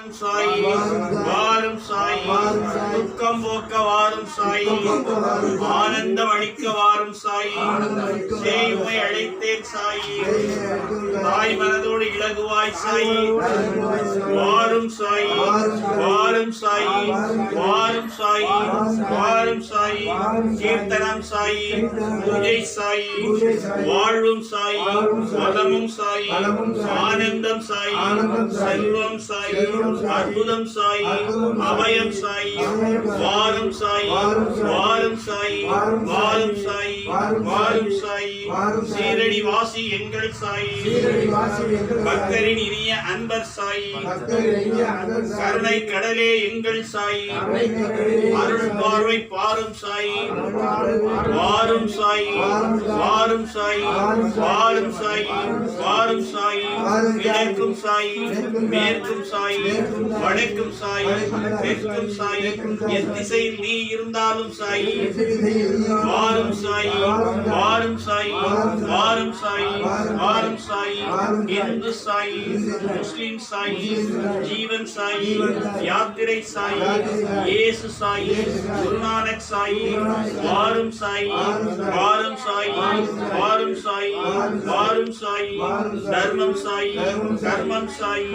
வாரும் சாயி, வாரும் சாயி, துக்கம் போக்க வாரும் சாயி, ஆனந்தம் அளிக்க வாரும் சாயி, சேயுமை அழைத்தேன் சாயி, தாய் மனதோடு இலகுவாய் சாயி, வாரும் சாயி, வாரும் சாயி, வாரும் சாயி, வாரும் சாயி, கீர்த்தனம் சாயி, பூஜை சாயி, வாழ்வும் சாயி, வளமும் சாயி, ஆனந்தம் சாயி, செல்வம் சாயி, அற்புதம் சாயி, அபயம் சாயி, வாரும் சாயி, வாரும் சாயி, வாரும் சாயி, வாரும் சாயி, சீரடி வாசி எங்கள் சாயி, பக்தரின் இனிய அன்பர் சாயி, கருணை கடலே எங்கள் சாயி, அருள் பார்வை பாரும் சாயி, வாரும் சாயி, வாரும் சாயி, வாரும் சாயி, வாரும் சாயி, கிழக்கும் சாயி, மேற்கும் சாயி, வடக்கும் சாயி, தெற்கும் சாயி, எத்திசையில் நீ இருந்தாலும் சாயி, வாரும் சாயி, வாரும் சாயி, வாரும் சாயி, வாரும் சாயி, இந்து சாயி, முஸ்லிம் சாயி, ஜீவன் சாயி, யாத்திரை சாயி, இயேசு சாயி, குருநானக் சாயி, வாரும் சாயி, வாரும் சாயி, வாரும் சாயி, வாரும் சாயி, தர்மம் சாயி, கர்மம் சாயி,